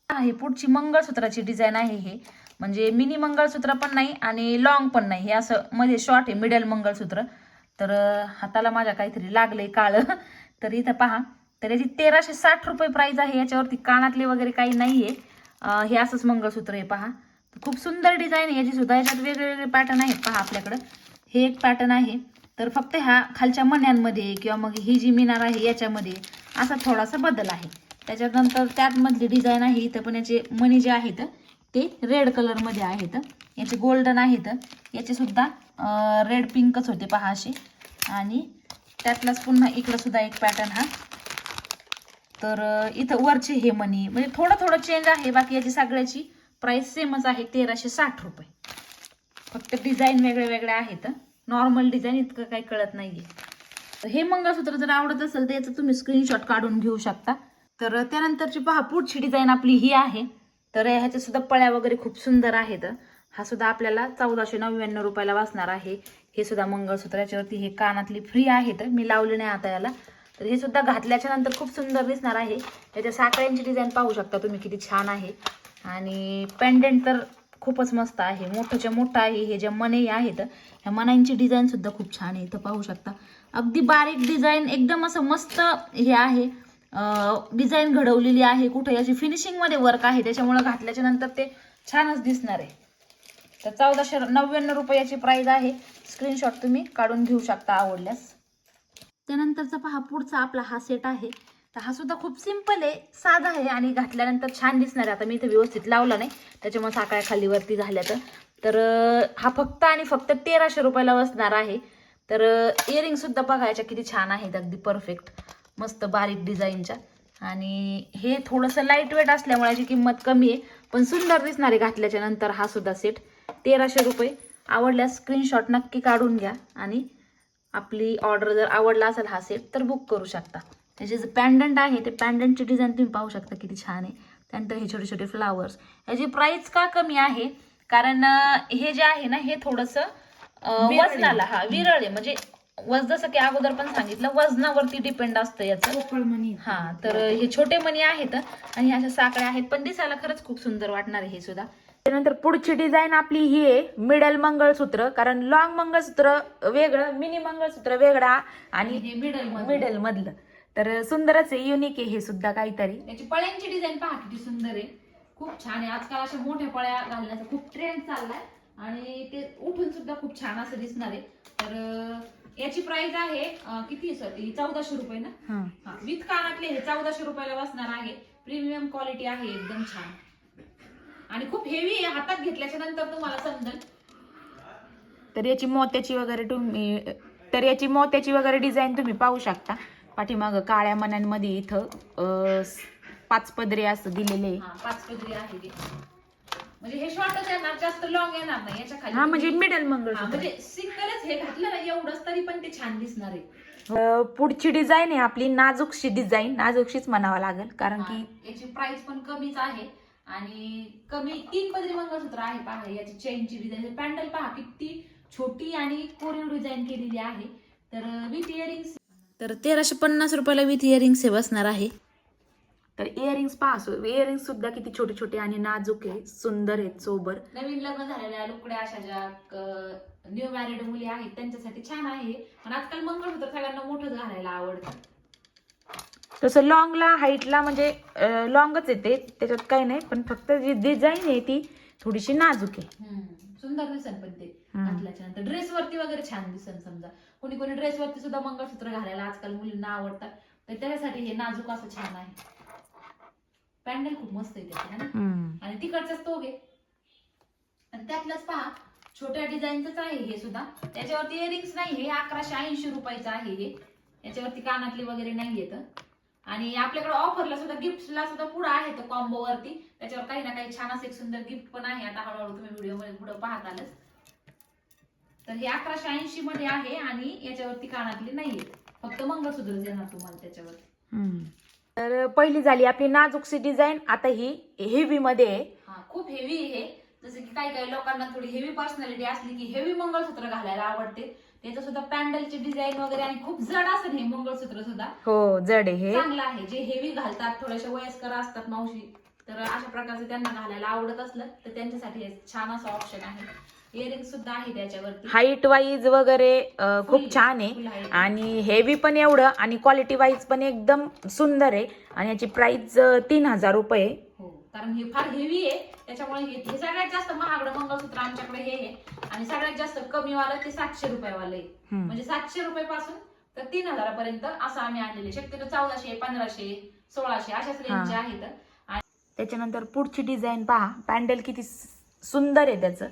[SPEAKER 2] ही पुढची मंगळसूत्राची डिझाईन आहे. हे म्हणजे मिनी मंगळसूत्र पण नाही आणि लॉंग पण नाही, हे असं मध्ये शॉर्ट आहे, मिडल मंगळसूत्र. तर हाताला माझ्या काहीतरी लागलंय काळं. तर इथं पहा, तर याची 1360 रुपये प्राइस आहे. याच्यावरती कानातले वगैरे काही नाहीये, हे असंच मंगळसूत्र आहे पहा. खूप सुंदर डिझाईन आहे याची सुद्धा. याच्यात वेगवेगळे पॅटर्न आहेत पहा आपल्याकडे. हे एक पॅटर्न आहे, तर फक्त ह्या खालच्या मण्यांमध्ये किंवा मग ही जी मिनार आहे याच्यामध्ये असा थोडासा बदल आहे. त्याच्यानंतर त्यात मधली डिझाईन आहे. इथं पण याचे मणी जे आहेत ते रेड कलरमध्ये आहेत, याचे गोल्डन आहेत. याचे सुद्धा रेड पिंकच होते पहा असे. आणि त्यातलाच पुन्हा इकडं सुद्धा एक पॅटर्न हा. तर इथं वरचे हे मणी म्हणजे थोडं थोडं चेंज आहे. बाकी याची सगळ्याची प्राइस सेमच आहे, 1360 रुपये. फक्त डिझाईन वेगळे वेगळे आहेत. नॉर्मल डिझाईन इतकं काही कळत नाहीये. तर हे मंगळसूत्र जर आवडत असेल तर याचं तुम्ही स्क्रीनशॉट काढून घेऊ शकता. तर त्यानंतरची पहा पुढची डिझाईन आपली ही आहे. तर ह्याच्या सुद्धा पळ्या वगैरे खूप सुंदर आहेत. हा सुद्धा आपल्याला 1499 रुपयाला वाचणार आहे. हे सुद्धा मंगळसूत्र, याच्यावरती हे कानातली फ्री आहेत, मी लावले नाही आता याला. तर हे सुद्धा घातल्याच्या नंतर खूप सुंदर दिसणार आहे. याच्या साखळ्यांची डिझाईन पाहू शकता तुम्ही किती छान आहे. आणि पेंडेंट तर खूपच मस्त आहे, मोठंच्या मोठं आहे. हे ज्या मणी आहेत ह्या मण्यांची डिझाईन सुद्धा खूप छान आहे. इथं पाहू शकता अगदी बारीक डिझाईन, एकदम असं मस्त हे आहे. डिझाईन घडवलेली आहे. कुठे याची फिनिशिंग मध्ये वर्क आहे, त्याच्यामुळे घातल्याच्या नंतर ते छानच दिसणार आहे. तर 1499 रुपयाची प्राइस आहे. स्क्रीनशॉट तुम्ही काढून घेऊ शकता आवडल्यास. त्यानंतरचा पहा पुढचा आपला हा सेट आहे. तर हा सुद्धा खूप सिंपल आहे, साधा आहे आणि घातल्यानंतर छान दिसणार आहे. आता मी इथे व्यवस्थित लावला नाही त्याच्यामुळे साखळ्या खाली वरती झाल्या. तर तर हा फक्त आणि फक्त 1300 रुपयाला बसणार आहे. तर इयरिंग सुद्धा बघा याच्या किती छान आहेत, अगदी परफेक्ट मस्त बारीक डिझाईनच्या. आणि हे थोडंसं लाईट वेट असल्यामुळे याची किंमत कमी आहे, पण सुंदर दिसणार आहे घातल्याच्या नंतर. हा सुद्धा सेट 1300 रुपये. आवडल्यास स्क्रीनशॉट नक्की काढून घ्या आणि आपली ऑर्डर जर आवडला असेल हा सेट तर बुक करू शकता. त्याचे जे पॅन्डंट आहे ते पॅन्डंटची डिझाईन तुम्ही पाहू शकता किती छान आहे. त्यानंतर हे छोटे छोटे फ्लावर्स. याची प्राइस का कमी आहे, कारण हे जे आहे ना हे थोडंसं वजनाला विरळ आहे. म्हणजे जसं की अगोदर पण सांगितलं, वजनावरती डिपेंड असतं याचं. हा, तर हे छोटे मणी आहेत आणि अशा साखळ्या आहेत, पण दिसायला खरंच खूप सुंदर वाटणार आहे हे सुद्धा.
[SPEAKER 1] त्यानंतर पुढची डिझाईन आपली ही आहे मिडल मंगळसूत्र. कारण लॉंग मंगळसूत्र वेगळं, मिनी मंगळसूत्र वेगळा आणि
[SPEAKER 2] हे
[SPEAKER 1] मिडल मधलं. तर सुंदरच आहे, युनिक आहे हे सुद्धा काहीतरी.
[SPEAKER 2] याची पळ्यांची डिझाईन पहा किती सुंदर आहे, खूप छान आहे. आजकाल अशा मोठ्या पळ्या घालण्याचा खूप ट्रेंड चाललाय आणि ते उठून सुद्धा खूप छान असं दिसणार आहे. तर याची प्राइस आहे किती सर, 1400 रुपये ना. हा, विथ कानातले हे 1400 रुपयाला बसणार आहे. प्रीमियम क्वालिटी आहे, एकदम छान आणि खूप हेवी आहे. हातात घेतल्याच्या नंतर तुम्हाला समजेल.
[SPEAKER 1] तर याची मोत्याची वगैरे डिझाईन तुम्ही पाहू शकता. पाठीमागं काळ्या मण्यांमध्ये इथं 5 पदरे असं दिलेले.
[SPEAKER 2] 5 पदरी आहे ते. म्हणजे हे शॉर्टच येणार, जास्त लॉंग येणार नाही. याच्या खाली
[SPEAKER 1] हा, म्हणजे मिडल मंगळसूत्र.
[SPEAKER 2] म्हणजे सिंगलच हे घातलं ना एवढंच तरी पण ते छान दिसणार आहे.
[SPEAKER 1] पुढची डिझाईन आहे आपली नाजूकशी डिझाईन. नाजूकशीच म्हणावं लागेल, कारण की
[SPEAKER 2] याची प्राइस पण कमीच आहे आणि कमी 3 पदरी मंगळसूत्र आहे. पहा याची चेनची डिझाईन, पॅन्डल पहा किती छोटी आणि कोरीव डिझाईन केलेली आहे. तर विथ इयरिंग्स तर 1350 रुपयाला विथ इयरिंग्स हे बसणार आहे.
[SPEAKER 1] तर इयरिंग्स पहा, इयरिंग्स सुद्धा किती छोटे छोटे आणि नाजूक आहे, सुंदर आहेत, सोबर.
[SPEAKER 2] नवीन लग्न झालेल्या लुकड्या अशा ज्या न्यू मॅरिड मुली आहेत त्यांच्यासाठी छान आहे. पण आजकाल मंगळसूत्र सगळ्यांना मोठंच घालायला आवडतं.
[SPEAKER 1] तसं लॉंगला हाईटला म्हणजे लॉंगच येते, त्याच्यात काही नाही, पण फक्त जी डिझाईन आहे ती थोडीशी नाजूक आहे.
[SPEAKER 2] सुंदर दिसन पण ते घातल्याच्या नंतर ड्रेसवरती वगैरे छान दिसन. समजा कोणी कोणी ड्रेसवरती सुद्धा मंगळसूत्र घालायला आजकाल मुलींना आवडतात, तर त्याच्यासाठी हे नाजूक असं छान आहे. पॅन्डल खूप मस्त आहे त्याचे आणि तिकडचाच तो घे. आणि त्यातलंच पहा छोट्या डिझाईनच आहे हे सुद्धा. त्याच्यावरती इयरिंग्स नाही, हे 1180 रुपयाचं आहे हे. याच्यावरती कानातली वगैरे नाही येत. आणि आपल्याकडे ऑफरला सुद्धा गिफ्टला सुद्धा पुढे आहे तर कॉम्बो वरती, त्याच्यावर काही ना काही छान असं एक सुंदर गिफ्ट पण आहे. आता हळूहळू तुम्ही व्हिडिओ मध्ये पुढे पाहत आलंच. तर हे 1180 मध्ये आहे आणि याच्यावरती कानातली नाहीये, फक्त मंगळसूत्र देणार तुम्हाला त्याच्यावरती.
[SPEAKER 1] तर पहिली झाली आपली नाजूकशी डिझाईन. आता ही हेवी मध्ये आहे.
[SPEAKER 2] हा, खूप हेवी आहे. जसं की काही काही लोकांना थोडी हेवी पर्सनॅलिटी असली की हेवी मंगळसूत्र घालायला आवडते. त्याचं सुद्धा पॅन्डलची डिझाईन वगैरे आणि खूप जड असेल हे मंगळसूत्र सुद्धा.
[SPEAKER 1] हो, जड आहे हे,
[SPEAKER 2] चांगलं आहे. जे हेवी घालतात, थोडेसे वयस्कर असतात मावशी, तर अशा प्रकारचे त्यांना घालायला आवडत असलं तर त्यांच्यासाठी हे छान असं ऑप्शन आहे. इयरिंग सुद्धा आहे त्याच्यावरती.
[SPEAKER 1] हाईट वाईज वगैरे खूप छान आहे आणि हेवी पण एवढं आणि क्वालिटी वाईज पण एकदम सुंदर आहे. आणि याची प्राइस 3000 रुपये.
[SPEAKER 2] हो, कारण हे फार हेवी आहे त्याच्यामुळे हे सगळ्यात जास्त महागडं मंगळसूत्र आमच्याकडे हे आहे. आणि सगळ्यात जास्त कमी वालं ते 700 रुपयावालं आहे. म्हणजे 700 रुपयापासून तर 3000 पर्यंत असं आम्ही आणलेले. शक्यतो 1400, 1500, 1600 अशाच रेंजचे आहेत.
[SPEAKER 1] त्याच्यानंतर पुढची डिझाईन पहा, पॅन्डल किती सुंदर आहे त्याचं.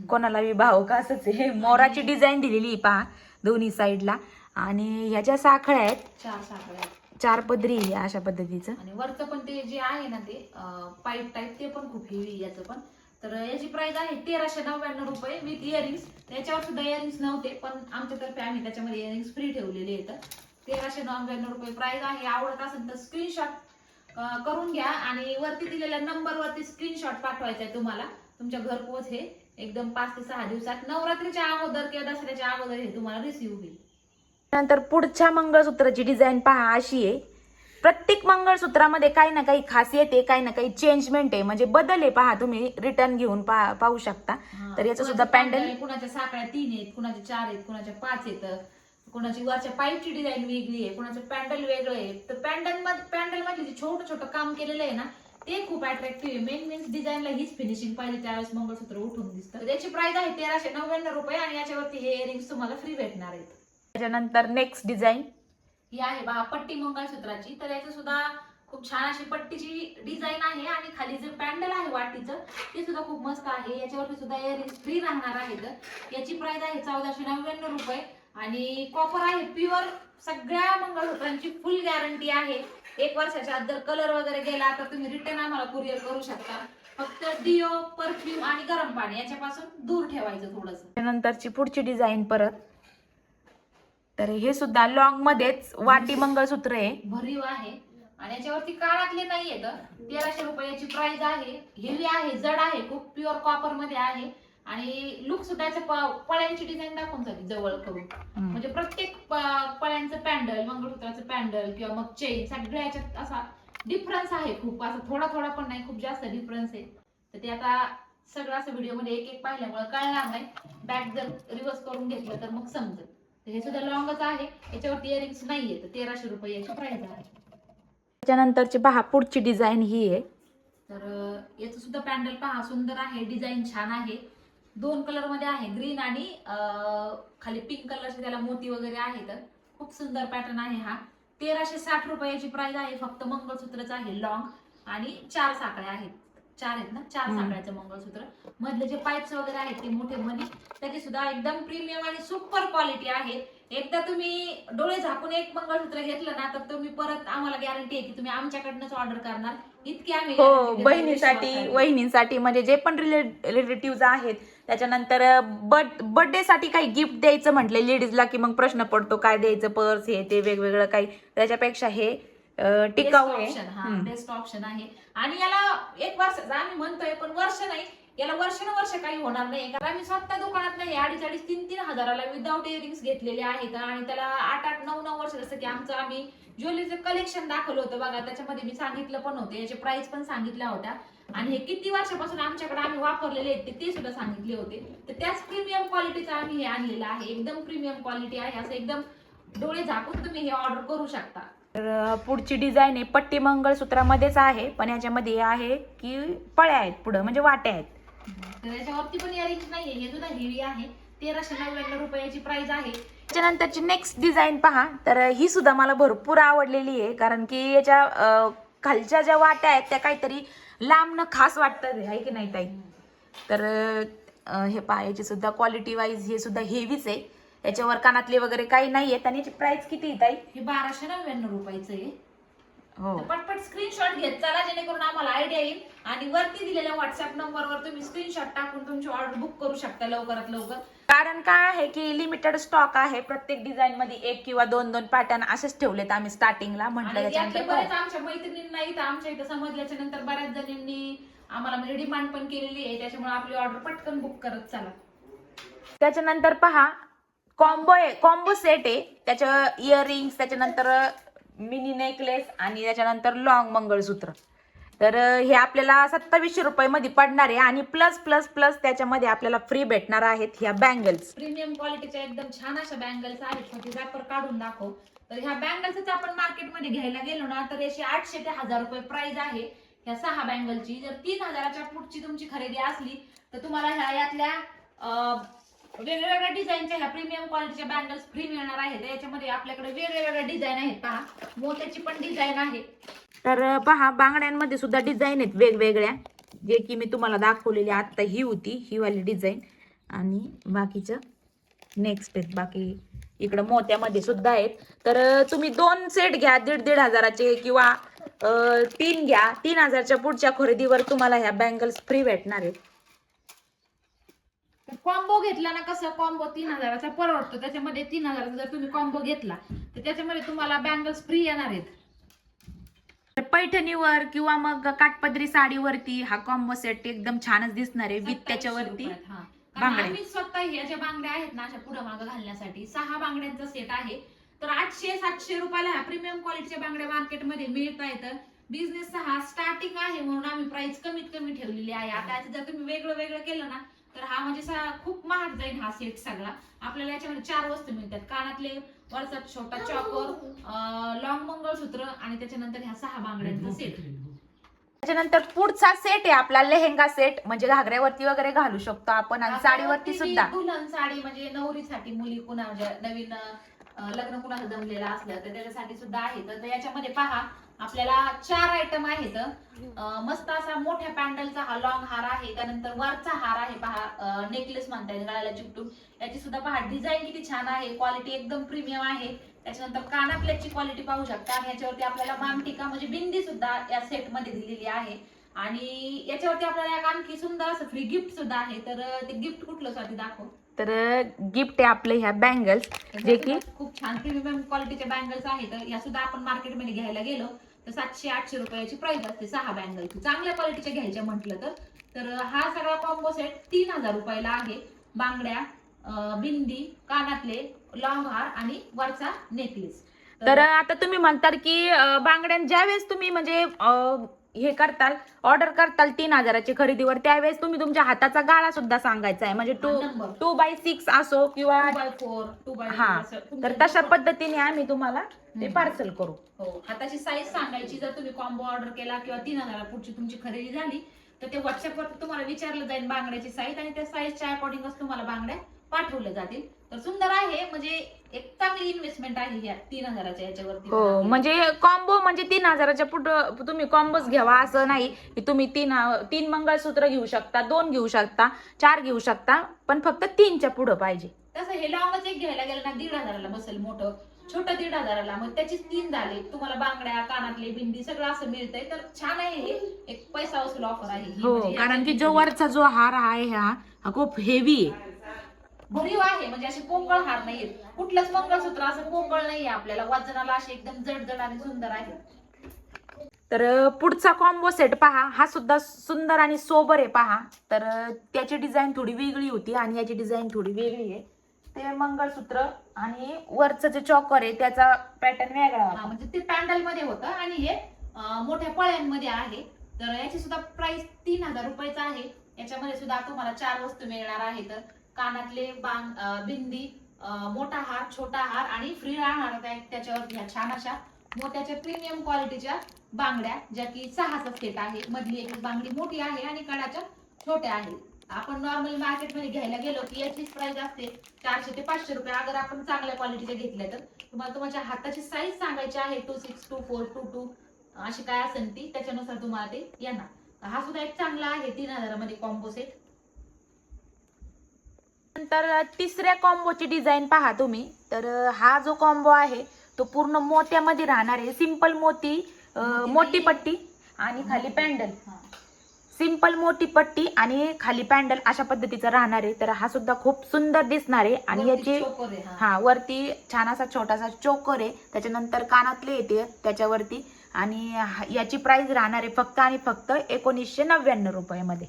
[SPEAKER 1] कोणाला बी भाव का असंच आहे. मोराची डिझाईन दिलेली पहा दोन्ही साईडला आणि ह्याच्या साखळ्या आहेत,
[SPEAKER 2] 4 साखळ्या,
[SPEAKER 1] 4 पदरी आहे अशा पद्धतीचं.
[SPEAKER 2] आणि वरचं पण ते जे आहे ना ते पाईप टाईप ते पण खूप हेवी याचं पण. तर याची प्राइस आहे 1399 रुपये विथ इयरिंग्स. त्याच्यावर सुद्धा इयरिंग्स नव्हते, पण आमच्यातर्फे आम्ही त्याच्यामध्ये इयरिंग्स फ्री ठेवलेले आहेत. 1399 रुपये प्राइस आहे. आवडत असेल तर स्क्रीनशॉट करून घ्या आणि वरती दिलेल्या नंबर वरती स्क्रीनशॉट पाठवायचा आहे तुम्हाला. तुमच्या घरपोच हे एकदम 5 ते 6 दिवसात, नवरात्रीच्या अगोदर किंवा दसऱ्याच्या अगोदर हे तुम्हाला रिसीव्ह होईल.
[SPEAKER 1] नंतर पुढच्या मंगळसूत्राची डिझाईन पहा अशी आहे. प्रत्येक मंगळसूत्रामध्ये काही ना काही खासियत आहे, काही ना काही चेंजमेंट आहे, म्हणजे बदल आहे. पहा तुम्ही रिटर्न घेऊन पाहू शकता. तर याचं सुद्धा पॅन्डल,
[SPEAKER 2] कुणाच्या साखळ्या 3 आहेत, कुणाच्या 4 आहेत, कुणाच्या 5 आहेत, कुणाची वरच्या पाईपची डिझाईन वेगळी आहे, कुणाचं पॅन्डल वेगळं आहे. तर पॅन्डल मध्ये जे छोटं छोटं काम केलेलं आहे ना ते खूप अट्रॅक्टिव्ह आहे. मेन मीन्स डिझाईनला हीच फिनिशिंग पाहिजे, त्यावेळेस मंगळसूत्र उठून दिसतं. त्याची प्राइस आहे 1399 रुपये आणि याच्यावरती हे इयरिंग्स तुम्हाला फ्री भेटणार आहेत.
[SPEAKER 1] त्याच्यानंतर नेक्स्ट डिझाईन
[SPEAKER 2] ही आहे बघा पट्टी मंगळसूत्राची. तर याचं सुद्धा खूप छान अशी पट्टीची डिझाईन आहे आणि खाली जे पॅन्डल आहे वाटीचं ते सुद्धा खूप मस्त आहे. याच्यावरती सुद्धा इयरिंग्स फ्री राहणार आहेत. याची प्राइस आहे 1499 रुपये आणि कॉपर आहे प्युअर. सगळ्या मंगळसूत्रांची फुल गॅरंटी आहे. 1 वर्षाच्या आत जर कलर वगैरे गेला तर तुम्ही रिटर्न आम्हाला कुरिअर करू शकता. फक्त डिओ, परफ्यूम आणि गरम पाणी याच्यापासून दूर ठेवायचं थोडंसं.
[SPEAKER 1] त्यानंतरची पुढची डिझाईन परत, तर हे सुद्धा लॉंग मध्येच वाटी मंगळसूत्र आहे.
[SPEAKER 2] भरीव आहे आणि याच्यावरती काळातले नाहीये तर 1300 रुपयाची प्राइस आहे. हेवी आहे, जड आहे, खूप प्युअर कॉपर मध्ये आहे आणि लुक सुद्धा याच्या पळ्यांची डिझाईन दाखवून झाली जवळ करून. म्हणजे प्रत्येक पळ्यांचं पॅन्डल, मंगळसूत्राचं पॅन्डल किंवा मग चेन सगळ्या याच्यात असा डिफरन्स आहे खूप. असं थोडा थोडा पण नाही, खूप जास्त डिफरन्स आहे. तर ते आता सगळं असं व्हिडिओ मध्ये एक एक पाहिल्यामुळे कळणार नाही. बॅक जर रिव्हर्स करून घेतलं तर मग समजेल. तर हे सुद्धा लॉंगच आहे. याच्यावरती इयरिंग्स नाहीये तर 1300 रुपये याची प्राइस आहे.
[SPEAKER 1] त्याच्यानंतरची पहा पुढची डिझाईन ही आहे.
[SPEAKER 2] तर याचं सुद्धा पॅन्डल पहा सुंदर आहे, डिझाईन छान आहे. 2 कलर मध्ये आहे, ग्रीन आणि खाली पिंक कलरचे त्याला मोती वगैरे आहेत. खूप सुंदर पॅटर्न आहे हा. 1360 रुपयाची प्राइस आहे. फक्त मंगळसूत्रच आहे लॉंग आणि 4 साखळ्या आहेत. 4 आहेत ना, 4 साखळ्याचं मंगळसूत्र. मधले जे पाईप्स वगैरे आहेत ते मोठे मध्ये, त्याची सुद्धा एकदम प्रीमियम आणि सुपर क्वालिटी आहे. एकदा तुम्ही डोळे झाकून एक मंगळसूत्र घेतलं ना तर तुम्ही परत, आम्हाला गॅरंटी आहे की तुम्ही आमच्याकडनंच ऑर्डर करणार. इतकी आम्ही
[SPEAKER 1] हो, वहिनीसाठी म्हणजे जे पण रिलेटिव्ह आहेत. त्याच्यानंतर बर्थडे साठी काही गिफ्ट द्यायचं म्हटलं लेडीजला की मग प्रश्न पडतो काय द्यायचं, पर्स हे ते वेगवेगळं काही. त्याच्यापेक्षा हे टिकाऊ आहे,
[SPEAKER 2] बेस्ट ऑप्शन आहे. आणि याला 1 वर्ष आम्ही म्हणतोय पण वर्ष नाही, याला वर्ष काही होणार नाही. कारण आम्ही स्वतः दुकानात नाही 2.5, 3 हजाराला विदाऊट इयरिंग्स घेतलेले आहेत आणि त्याला 8, 9 वर्ष. जसं की आमचं आम्ही ज्वेलरीचं कलेक्शन दाखवलं होतं बघा, त्याच्यामध्ये मी सांगितलं पण होते, याचे प्राइस पण सांगितल्या होत्या आणि हे किती वर्षापासून आमच्याकडे आम्ही वापरलेले आहेत ते सुद्धा सांगितले होते. तर त्याच प्रीमियम क्वालिटीचं आम्ही हे आणलेलं आहे. एकदम प्रीमियम क्वालिटी आहे. असं एकदम डोळे झाकून तुम्ही हे ऑर्डर करू शकता.
[SPEAKER 1] तर पुढची डिझाईन आहे पट्टी मंगळसूत्रामध्येच आहे, पण याच्यामध्ये आहे की पळ्या आहेत पुढं, म्हणजे वाट्या आहेत.
[SPEAKER 2] तर याच्यावरती पण इयरिंग्स नाहीये. हे सुद्धा हेवी आहे. 1399 रुपयाची प्राइस आहे.
[SPEAKER 1] त्याच्यानंतरची नेक्स्ट डिझाईन पहा, तर ही सुद्धा मला भरपूर आवडलेली आहे. कारण की याच्या खालच्या ज्या वाट्या आहेत त्या काहीतरी लांब न खास वाटतात, आहे की नाही ताई? तर हे पहा, याची सुद्धा क्वालिटी वाईज हे सुद्धा हेवीच आहे. याच्यावर कानातले वगैरे काही नाहीयेत. आणि याची प्राइस किती आहे ताई?
[SPEAKER 2] हे 1299 रुपयाचं आहे.
[SPEAKER 1] हो,
[SPEAKER 2] पटपट स्क्रीनशॉट घेत चला जेणेकरून आम्हाला आयडिया येईल. आणि वरती दिलेल्या व्हॉट्सअप नंबरवर तुम्ही स्क्रीनशॉट टाकून तुमची ऑर्डर बुक करू शकता लवकरात लवकर.
[SPEAKER 1] कारण काय आहे की लिमिटेड स्टॉक आहे. प्रत्येक डिझाईन मध्ये 1 किंवा 2 पॅटर्न असेच ठेवलेत आम्ही स्टार्टिंगला म्हटलं.
[SPEAKER 2] बरेच आमच्या मैत्रिणींना इथं आमच्या इथं समजल्याच्या नंतर बऱ्याच जणींनी आम्हाला म्हणजे डिमांड पण केलेली आहे. त्याच्यामुळे आपली ऑर्डर पटकन बुक करत चला.
[SPEAKER 1] त्याच्यानंतर पहा कॉम्बो सेट आहे. त्याच्या इयरिंग्स, त्याच्यानंतर मिनी नेकलेस आणि त्याच्यानंतर लॉंग मंगळसूत्र. तर हे आपल्याला 2700 रुपये मध्ये पडणार आहे आणि प्लस प्लस प्लस त्याच्यामध्ये आपल्याला फ्री भेटणार आहेत ह्या बँगल्स.
[SPEAKER 2] प्रीमियम क्वालिटीच्या एकदम छान अशा बँगल्स आहेत. रॅपर काढून दाखव. तर ह्या बँगल्सच आपण मार्केटमध्ये घ्यायला गेलो ना तर याची 800 ते 1000 रुपये प्राइस आहे ह्या 6 बँगलची. जर 3000च्या पुढची तुमची खरेदी असली तर तुम्हाला ह्या यातल्या वेगवेगळ्या डिझाईनच्या ह्या प्रीमियम क्वालिटीच्या बँगल्स फ्री मिळणार आहेत. याच्यामध्ये आपल्याकडे वेगवेगळ्या डिझाईन आहेत. पहा, मोत्याची पण डिझाईन आहे.
[SPEAKER 1] तर पहा, बांगड्यांमध्ये सुद्धा डिझाईन आहेत वेगवेगळ्या, जे की मी तुम्हाला दाखवलेली आता ही होती ही वाली डिझाईन. आणि बाकीचं नेक्स्ट आहेत. बाकी इकडं मोत्यामध्ये सुद्धा आहेत. तर तुम्ही 2 सेट घ्या 1.5 हजाराचे किंवा 3 घ्या. 3000च्या पुढच्या खरेदीवर तुम्हाला ह्या बँगल्स फ्री भेटणार आहेत.
[SPEAKER 2] कॉम्बो घेतला ना, कसं कॉम्बो 3000चा परवडतो. त्याच्यामध्ये 3000चा जर तुम्ही कॉम्बो घेतला तर त्याच्यामध्ये तुम्हाला बँगल्स फ्री येणार आहेत.
[SPEAKER 1] पैठणीवर किंवा मग काठपदरी साडीवरती हा कॉम्बो सेट एकदम छानच दिसणार आहे. विथ त्याच्यावरती बांगड्या.
[SPEAKER 2] आम्ही स्वतः ह्या ज्या बांगड्या आहेत ना अशा पुढे मागे घालण्यासाठी 6 बांगड्यांचा सेट आहे. तर 800-700 रुपयाला ह्या प्रीमियम क्वालिटीच्या बांगड्या मार्केटमध्ये मिळता येतं. बिझनेस हा स्टार्टिंग आहे म्हणून आम्ही प्राइस कमीत कमी ठेवलेली आहे. आता जर तुम्ही वेगळं वेगळं केलं ना तर हा म्हणजे खूप महाग जाईल हा सेट सगळा. आपल्याला याच्यामध्ये 4 वस्तू मिळतात. कानातले, वरचा छोटा चॉकर, लॉंग मंगळसूत्र आणि त्याच्यानंतर ह्या 6 बांगड्यांचा सेट.
[SPEAKER 1] त्याच्यानंतर पुढचा सेट आहे आपला लेहेंगा सेट, म्हणजे घागऱ्यावरती वगैरे घालू शकतो आपण आणि साडीवरती सुद्धा.
[SPEAKER 2] दुल्हन साडी म्हणजे नवरीसाठी, मुली कुणा नवीन लग्न कुणाचं जमलेलं असलं तर त्याच्यासाठी सुद्धा आहे. तर याच्यामध्ये पहा आपल्याला 4 आयटम आहेत. मस्त असा मोठ्या पॅन्डलचा हा लॉंग हार आहे, त्यानंतर वरचा हार आहे पहा, नेकलेस म्हणता येईल गळ्याला चिकटून. याची सुद्धा पहा डिझाईन किती छान आहे, क्वालिटी एकदम प्रीमियम आहे. त्याच्यानंतर कानातल्याची क्वालिटी पाहू शकता आणि याच्यावरती आपल्याला मांगटिका म्हणजे बिंदी सुद्धा या सेट मध्ये दिलेली आहे. आणि याच्यावरती आपल्याला एक आणखी सुंदर असं फ्री गिफ्ट सुद्धा आहे. तर ते गिफ्ट कुठलं साठी दाखव.
[SPEAKER 1] तर गिफ्ट आहे आपले ह्या बँगल्स, जे की
[SPEAKER 2] खूप छान प्रीमियम क्वालिटीच्या बँगल्स आहेत. या सुद्धा आपण मार्केटमध्ये घ्यायला गेलो तर 700-800 रुपयाची प्राइस असते 6 बँगलची, चांगल्या क्वालिटीच्या घ्यायच्या म्हटलं तर. तर हा सगळा कॉम्बो सेट 3000 रुपयाला आहे. बांगड्या, बिंदी, कानातले, लॉंग हार आणि वरचा नेकलेस.
[SPEAKER 1] तर आता तुम्ही म्हणताल की बांगड्या ज्यावेळेस तुम्ही म्हणजे हे करताल, ऑर्डर करताल 3000ची खरेदीवर, त्यावेळेस तुम्ही तुमच्या हाताचा गाळा सुद्धा सांगायचा आहे, म्हणजे 2x6 असो किंवा
[SPEAKER 2] 2x4, 2x4
[SPEAKER 1] हा. तर तशा पद्धतीने आम्ही तुम्हाला ते पार्सल करू.
[SPEAKER 2] हो, हाताची साईज सांगायची. जर तुम्ही कॉम्बो ऑर्डर केला किंवा 3000 पुढची तुमची खरेदी झाली तर ते व्हॉट्सअपवर तुम्हाला विचारलं जाईल बांगड्याची साईज, आणि त्या साईजच्या अकॉर्डिंगच तुम्हाला बांगड्या पाठवल्या जातील. तर सुंदर आहे, म्हणजे एक चांगली इन्व्हेस्टमेंट आहे ह्या 3000च्या याच्यावरती.
[SPEAKER 1] हो, म्हणजे कॉम्बो म्हणजे 3000च्या पुढं तुम्ही कॉम्बोच घ्यावा असं नाही की तुम्ही 3 मंगळसूत्र घेऊ शकता, 2 घेऊ शकता, 4 घेऊ शकता, पण फक्त 3च्या पुढं पाहिजे.
[SPEAKER 2] तसं हे लॉंगच एक घ्यायला गेलं ना 1500ला बसेल, मोठं छोटं 1500ला, मग त्याची 3 झाले. तुम्हाला बांगड्या, कानातले, बिंदी सगळं असं मिळतंय. तर छान आहे हे, एक पैसा वसूल ऑफर आहे ही.
[SPEAKER 1] हो,
[SPEAKER 2] म्हणजे
[SPEAKER 1] कारण की जो वरचा जो हार आहे हा खूप हेवी आहे,
[SPEAKER 2] भरीव आहे, म्हणजे असे पोकळ हार नाहीये. कुठलंच मंगळसूत्र असं पोकळ नाहीये, आपल्याला वजनाला असे एकदम जड आणि सुंदर आहे.
[SPEAKER 1] तर पुढचा कॉम्बो सेट पहा, हा सुद्धा सुंदर आणि सोबर आहे पहा. तर त्याची डिझाईन थोडी वेगळी होती आणि याची डिझाईन थोडी वेगळी आहे. ते मंगळसूत्र आणि वरचं जे चॉकर आहे त्याचा पॅटर्न वेगळा
[SPEAKER 2] हा, म्हणजे ते पॅन्डल मध्ये होतं आणि हे मोठ्या पळ्यांमध्ये आहे. तर याची सुद्धा प्राइस 3000 रुपयाचा आहे. याच्यामध्ये सुद्धा तुम्हाला 4 वस्तू मिळणार आहेत. कानातले, बिंदी, मोठा हार, छोटा हार आणि फ्री राहणार त्याच्यावर ह्या छान अशा मोत्याच्या प्रीमियम क्वालिटीच्या बांगड्या, ज्या की 6चा सेट आहे. मधली एक बांगडी मोठी आहे आणि कडाच्या छोट्या आहेत. आपण नॉर्मल मार्केटमध्ये घ्यायला गेलो की याचीच प्राइस असते 400 ते 500 रुपये. अगर आपण चांगल्या क्वालिटीच्या घेतल्या तर तुम्हाला तुमच्या हाताची साईज सांगायची आहे, 26, 24, 22 अशी काय असेल ती, त्याच्यानुसार तुम्हाला ते येणार. हा सुद्धा एक चांगला आहे 3000 मध्ये कॉम्बो सेट.
[SPEAKER 1] नंतर तिसऱ्या कॉम्बोची डिझाईन पहा तुम्ही. तर हा जो कॉम्बो आहे तो पूर्ण मोत्यामध्ये राहणार आहे. सिंपल मोती, मोठी पट्टी आणि खाली पॅन्डल, सिंपल मोठी पट्टी आणि खाली पॅन्डल अशा पद्धतीचा राहणार आहे. तर हा सुद्धा खूप सुंदर दिसणार आहे. आणि याची वरती छान असा छोटासा चोकर आहे, त्याच्यानंतर कानातले येते त्याच्यावरती, आणि याची प्राइस राहणार आहे फक्त आणि फक्त 1999 रुपयामध्ये.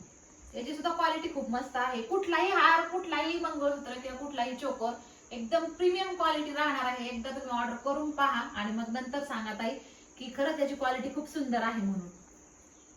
[SPEAKER 2] याची सुद्धा क्वालिटी खूप मस्त आहे. कुठलाही हार, कुठलाही मंगळसूत्र किंवा कुठलाही चोकर एकदम प्रीमियम क्वालिटी राहणार आहे. एकदा तुम्ही ऑर्डर करून पहा आणि मग नंतर सांगा ताई की खरंच याची क्वालिटी खूप सुंदर आहे म्हणून.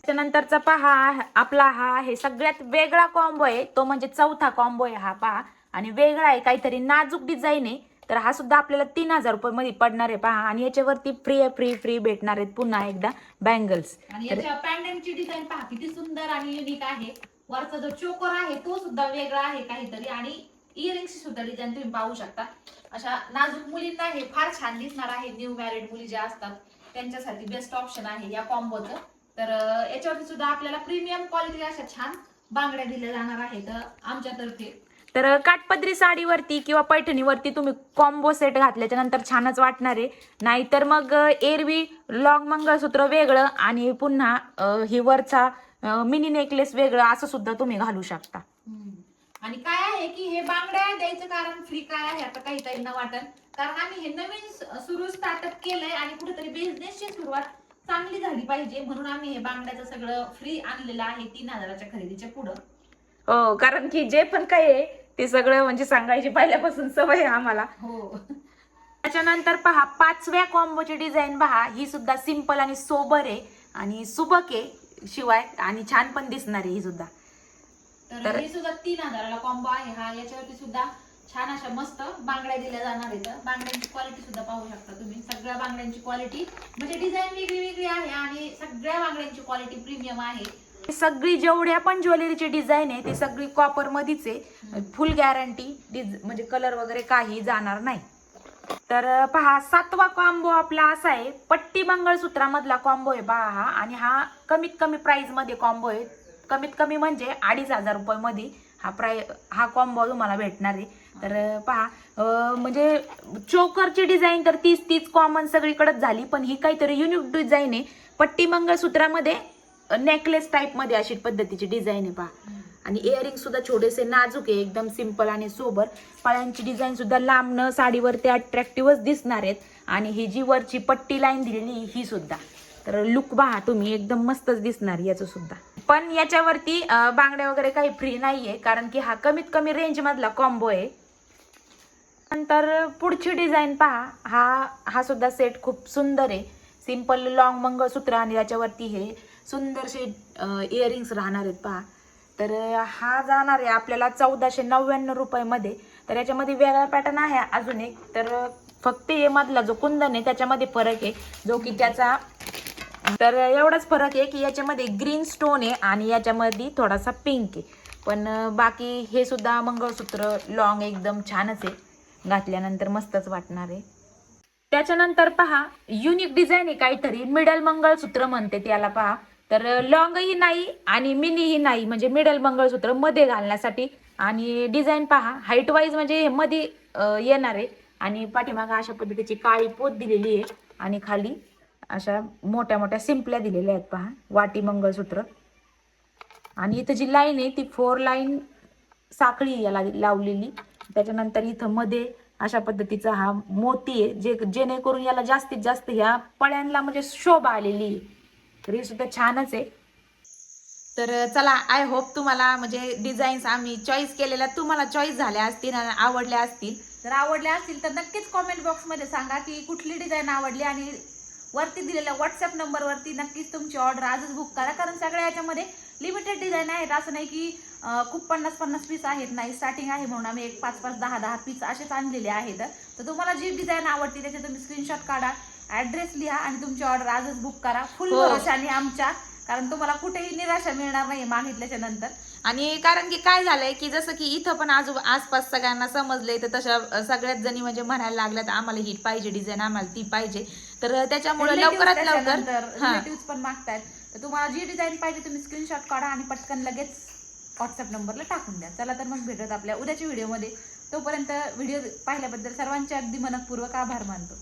[SPEAKER 1] त्याच्यानंतरचा पहा आपला हा आहे सगळ्यात वेगळा कॉम्बो आहे, तो म्हणजे चौथा कॉम्बो आहे हा पहा. आणि वेगळा आहे, काहीतरी नाजूक डिझाईन आहे. तर हा सुद्धा आपल्याला 3000 रुपये मध्ये पडणार आहे पहा. आणि याच्यावरती फ्री भेटणार आहेत पुन्हा एकदा बँगल्स.
[SPEAKER 2] आणि याच्या पॅन्डलची डिझाईन पहा किती सुंदर आणि युनिक आहे. वरचा जो चोकर आहे तो सुद्धा वेगळा आहे काहीतरी, आणि इयरिंगची सुद्धा डिझाईन तुम्ही पाहू शकता. अशा नाजूक मुलींना हे फार छान दिसणार आहे. न्यू मॅरिड मुली ज्या असतात त्यांच्यासाठी बेस्ट ऑप्शन आहे या कॉम्बोचं. तर याच्यावरती सुद्धा आपल्याला प्रीमियम क्वालिटी अशा छान बांगड्या दिल्या जाणार आहेत आमच्यातर्फे.
[SPEAKER 1] तर काठपदरी साडीवरती किंवा पैठणीवरती तुम्ही कॉम्बो सेट घातल्याच्या नंतर छानच वाटणार आहे. नाहीतर मग एरवी लॉंग मंगळसूत्र वेगळं आणि पुन्हा ही वरचा मिनी नेकलेस वेगळं असं सुद्धा तुम्ही घालू शकता.
[SPEAKER 2] आणि काय आहे की हे बांगड्या द्यायचं कारण फ्री काय आहे आता काही ताईंना वाटत, कारण आम्ही हे नवीन सुरू स्टार्टअप केलंय आणि कुठेतरी बिझनेसची सुरुवात चांगली झाली पाहिजे म्हणून आम्ही हे बांगड्याचं सगळं फ्री आणलेलं आहे 3000च्या खरेदीच्या पुढं.
[SPEAKER 1] हो, कारण की जे पण काही आहे ते सगळं म्हणजे सांगायची पहिल्यापासून सवय आहे आम्हाला.
[SPEAKER 2] हो.
[SPEAKER 1] त्याच्यानंतर पहा 5व्या कॉम्बोची डिझाईन पहा. ही सुद्धा सिंपल आणि सोबर आहे आणि सुबक आहे शिवाय, आणि छान पण दिसणार आहे ही सुद्धा.
[SPEAKER 2] तर हे सुद्धा 3000ला कॉम्बो आहे हा. याच्यावरती सुद्धा छान अशा मस्त बांगड्या दिल्या जाणार आहेत. बांगड्यांची क्वालिटी सुद्धा पाहू शकता तुम्ही. सगळ्या बांगड्यांची क्वालिटी म्हणजे डिझाईन वेगळी आहे आणि सगळ्या बांगड्यांची क्वालिटी प्रीमियम आहे.
[SPEAKER 1] सगळी जेवढ्या पण ज्वेलरीची डिझाईन आहे ती सगळी कॉपर मध्येच आहे. फुल गॅरंटी, म्हणजे कलर वगैरे काही जाणार नाही. तर पहा 7वा कॉम्बो आपला असा आहे, पट्टी मंगळसूत्रामधला कॉम्बो आहे पहा हा. आणि हा कमीत कमी प्राइस मध्ये कॉम्बो आहे. कमीत कमी म्हणजे 2,500 रुपये हा कॉम्बो तुम्हाला भेटणार आहे. तर पहा म्हणजे चोकरची डिझाईन तर तीच कॉमन सगळीकडेच झाली, पण ही काहीतरी युनिक डिझाईन आहे. पट्टी मंगळसूत्रामध्ये नेकलेस टाईप मध्ये अशी पद्धतीची डिझाईन आहे पहा. आणि इयरिंग सुद्धा छोटेसे नाजूक आहे, एकदम सिंपल आणि सोबर. पायांची डिझाईन सुद्धा लांबणं साडीवरती अट्रॅक्टिव्हच दिसणार आहेत. आणि ही जी वरची पट्टी लाईन दिलेली ही सुद्धा, तर लुक पहा तुम्ही, एकदम मस्तच दिसणार याचं सुद्धा. पण याच्यावरती बांगड्या वगैरे काही फ्री नाहीये, कारण की हा कमीत कमी रेंज मधला कॉम्बो आहे. नंतर पुढची डिझाईन पहा, हा सुद्धा सेट खूप सुंदर आहे. सिंपल लॉंग मंगळसूत्र आणि याच्यावरती हे सुंदरसे इयरिंग्स राहणार आहेत पहा. तर हा जाणार आहे आपल्याला 1499 रुपयामध्ये. तर याच्यामध्ये वेगळा पॅटर्न आहे अजून एक, तर फक्त हे मधला जो कुंदन आहे त्याच्यामध्ये फरक आहे, जो की त्याचा तर एवढाच फरक आहे की याच्यामध्ये ग्रीन स्टोन आहे आणि याच्यामध्ये थोडासा पिंक आहे. पण बाकी हे सुद्धा मंगळसूत्र लॉंग एकदम छानच आहे, घातल्यानंतर मस्तच वाटणार आहे. त्याच्यानंतर पहा युनिक डिझाईन आहे काहीतरी, मिडल मंगळसूत्र म्हणते त्याला पहा. तर लॉंगही नाही आणि मिनीही नाही, म्हणजे मिडल मंगळसूत्र मध्ये घालण्यासाठी. आणि डिझाईन पहा हाईट वाईज म्हणजे हे मध्ये येणार आहे. आणि पाठीमागं अशा पद्धतीची काळी पोत दिलेली आहे आणि खाली अशा मोठ्या मोठ्या सिंपल्या दिलेल्या आहेत पहा, वाटी मंगळसूत्र. आणि इथं जी लाईन आहे ती 4 लाईन साखळी याला लावलेली. त्याच्यानंतर इथं मध्ये अशा पद्धतीचा हा मोती आहे, जेणेकरून याला जास्तीत जास्त ह्या पळ्यांना म्हणजे शोभा आलेली आहे. तर हे सुद्धा छानच आहे. तर चला, आय होप तुम्हाला म्हणजे डिझाईन्स आम्ही चॉईस केलेल्या तुम्हाला चॉईस झाल्या असतील आणि आवडल्या असतील.
[SPEAKER 2] जर आवडल्या असतील तर नक्कीच कॉमेंट बॉक्समध्ये सांगा की कुठली डिझाईन आवडली, आणि वरती दिलेल्या व्हॉट्सअप नंबरवरती नक्कीच तुमची ऑर्डर आजच बुक करा. कारण सगळ्या याच्यामध्ये लिमिटेड डिझाईन आहेत, असं नाही की खूप 50-50 पीस आहेत, नाही. स्टार्टिंग आहे म्हणून आम्ही एक 5-5, 10-10 पीस असेच आणलेले आहेत. तर तुम्हाला जी डिझाईन आवडती त्याचे तुम्ही स्क्रीनशॉट काढा, ॲड्रेस लिहा आणि तुमची ऑर्डर आजच बुक करा, फुल भरोशाने आमच्या. कारण तुम्हाला कुठेही निराशा मिळणार नाही मागितल्याच्या नंतर.
[SPEAKER 1] आणि कारण की काय झालंय की जसं की इथं पण आसपास सगळ्यांना समजलंय, तर तशा सगळ्याच जणी म्हणजे म्हणायला लागल्यात आम्हाला ही पाहिजे डिझाईन, आम्हाला ती पाहिजे. तर त्याच्यामुळे लवकरात लवकर
[SPEAKER 2] रिलेटिव्ह पण मागतायत. तर तुम्हाला जी डिझाईन पाहिजे तुम्ही स्क्रीनशॉट काढा आणि पटकन लगेच व्हॉट्सअप नंबरला टाकून द्या. चला तर मग भेटत आपल्या उद्याच्या व्हिडिओमध्ये. तोपर्यंत व्हिडिओ पाहिल्याबद्दल सर्वांचे अगदी मनपूर्वक आभार मानतो.